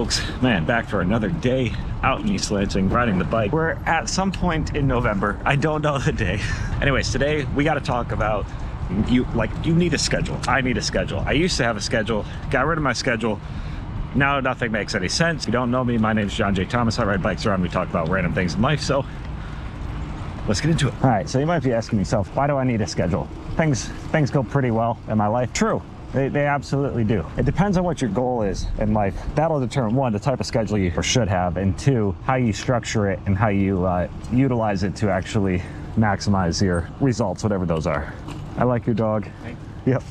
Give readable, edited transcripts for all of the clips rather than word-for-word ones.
folks, man, back for another day out in East Lansing riding the bike. We're at some point in November. I don't know the day. Anyways, today we got to talk about you need a schedule. I need a schedule. I used to have a schedule, got rid of my schedule. Now nothing makes any sense. If you don't know me, my name is John J. Thomas. I ride bikes around. We talk about random things in life. So let's get into it. All right, so you might be asking yourself, why do I need a schedule? Things go pretty well in my life. True. They absolutely do. It depends on what your goal is in life. That'll determine, one, the type of schedule you should have, and two, how you structure it and how you utilize it to actually maximize your results, whatever those are. I like your dog. Thanks. Yep.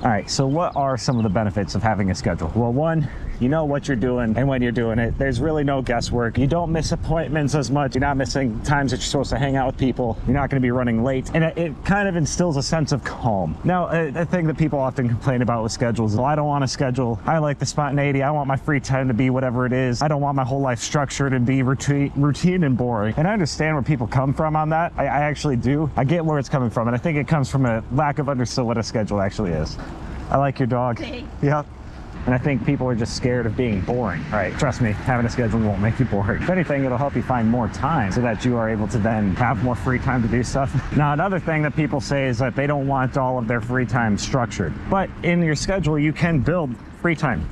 All right, so what are some of the benefits of having a schedule? Well, one, you know what you're doing and when you're doing it. There's really no guesswork. You don't miss appointments as much. You're not missing times that you're supposed to hang out with people. You're not going to be running late. And it kind of instills a sense of calm. Now, a thing that people often complain about with schedules is, well, I don't want a schedule. I like the spontaneity. I want my free time to be whatever it is. I don't want my whole life structured and be routine and boring. And I understand where people come from on that. I actually do. I get where it's coming from. And I think it comes from a lack of understanding what a schedule actually is. I like your dog. Hey. Yep. And I think people are just scared of being boring. All right, trust me, having a schedule won't make you boring. If anything, it'll help you find more time so that you are able to then have more free time to do stuff. Now, another thing that people say is that they don't want all of their free time structured. But in your schedule, you can build free time.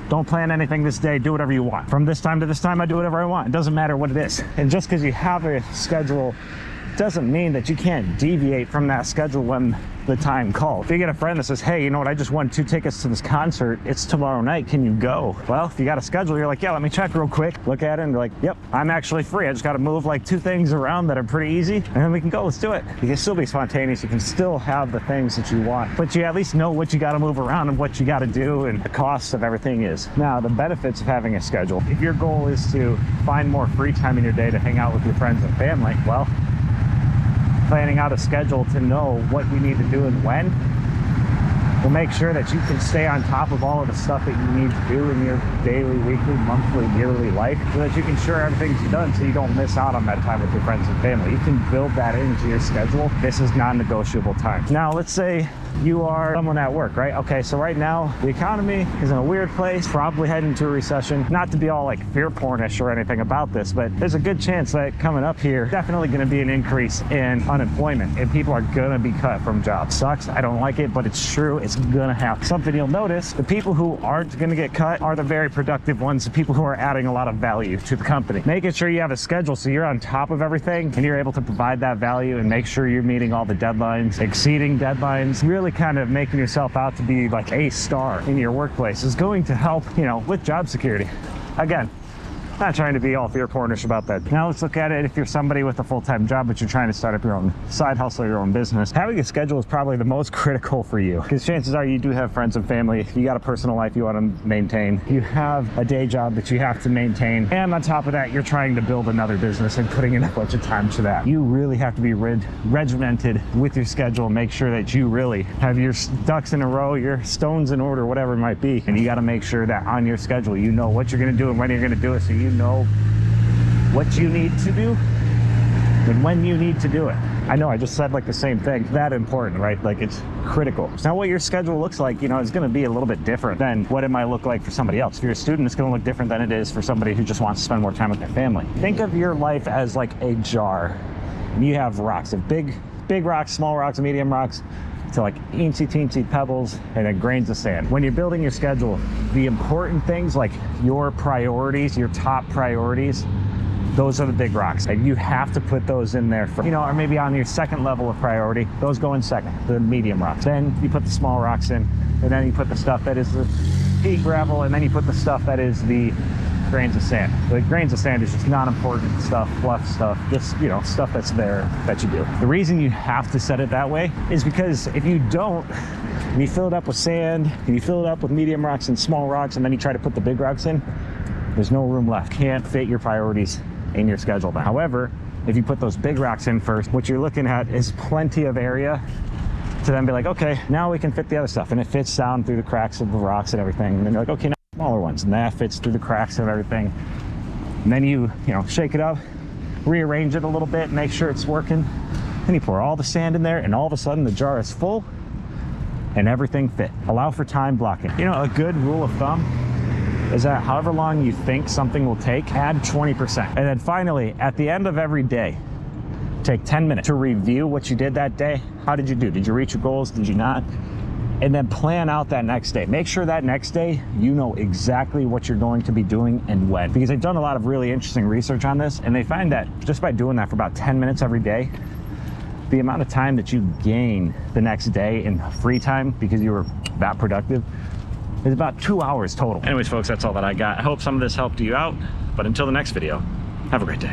Don't plan anything this day, do whatever you want. From this time to this time, I do whatever I want. It doesn't matter what it is. And just because you have a schedule doesn't mean that you can't deviate from that schedule when the time calls. If you get a friend that says, hey, you know what, I just won 2 tickets to this concert, it's tomorrow night, can you go? Well, if you got a schedule, you're like, yeah, let me check real quick, look at it, and you're like, yep, I'm actually free. I just got to move like 2 things around that are pretty easy, and then we can go, let's do it. You can still be spontaneous, you can still have the things that you want, but you at least know what you got to move around and what you got to do and the cost of everything is. Now, the benefits of having a schedule, if your goal is to find more free time in your day to hang out with your friends and family, well, planning out a schedule to know what you need to do and when will make sure that you can stay on top of all of the stuff that you need to do in your daily, weekly, monthly, yearly life so that you can ensure everything's done so you don't miss out on that time with your friends and family. You can build that into your schedule. This is non-negotiable time. Now, let's say you are someone at work, right? Okay, so right now the economy is in a weird place, probably heading into a recession. Not to be all like fear pornish or anything about this, but there's a good chance that coming up here, definitely going to be an increase in unemployment and people are going to be cut from jobs. Sucks, I don't like it, but it's true. It's going to happen. Something you'll notice, the people who aren't going to get cut are the very productive ones, the people who are adding a lot of value to the company. Making sure you have a schedule so you're on top of everything and you're able to provide that value and make sure you're meeting all the deadlines, exceeding deadlines, really kind of making yourself out to be like a star in your workplace is going to help, you know, with job security. Again, not trying to be all fear pornish about that. Now let's look at it if you're somebody with a full-time job but you're trying to start up your own side hustle, your own business. Having a schedule is probably the most critical for you because chances are you do have friends and family. You got a personal life you want to maintain. You have a day job that you have to maintain. And on top of that, you're trying to build another business and putting in a bunch of time to that. You really have to be regimented with your schedule and make sure that you really have your ducks in a row, your stones in order, whatever it might be. And you got to make sure that on your schedule, you know what you're going to do and when you're going to do it so you know what you need to do and when you need to do it. I know I just said like the same thing. That important, right? Like it's critical. Now what your schedule looks like, you know, is going to be a little bit different than what it might look like for somebody else. If you're a student, it's going to look different than it is for somebody who just wants to spend more time with their family. Think of your life as like a jar. You have rocks, big rocks, small rocks, medium rocks, to like teensy pebbles and then grains of sand. When you're building your schedule, the important things like your priorities, your top priorities, those are the big rocks. And you have to put those in there for, you know, or maybe on your second level of priority, those go in second, the medium rocks. Then you put the small rocks in, and then you put the stuff that is the pea gravel, and then you put the stuff that is the grains of sand. The grains of sand is just not important stuff, fluff stuff, just, you know, stuff that's there that you do. The reason you have to set it that way is because if you don't, and you fill it up with sand, and you fill it up with medium rocks and small rocks, and then you try to put the big rocks in, there's no room left. Can't fit your priorities in your schedule. However, if you put those big rocks in first, what you're looking at is plenty of area to then be like, okay, now we can fit the other stuff. And it fits down through the cracks of the rocks and everything. And then you're like, okay, now smaller ones. And that fits through the cracks of everything. And then you know, shake it up, rearrange it a little bit, make sure it's working. And you pour all the sand in there, and all of a sudden the jar is full and everything fit. Allow for time blocking. You know, a good rule of thumb is that however long you think something will take, add 20%. And then finally, at the end of every day, take 10 minutes to review what you did that day. How did you do? Did you reach your goals? Did you not? And then plan out that next day. Make sure that next day, you know exactly what you're going to be doing and when. Because they've done a lot of really interesting research on this, and they find that just by doing that for about 10 minutes every day, the amount of time that you gain the next day in free time because you were that productive is about 2 hours total. Anyways, folks, that's all that I got. I hope some of this helped you out, but until the next video, have a great day.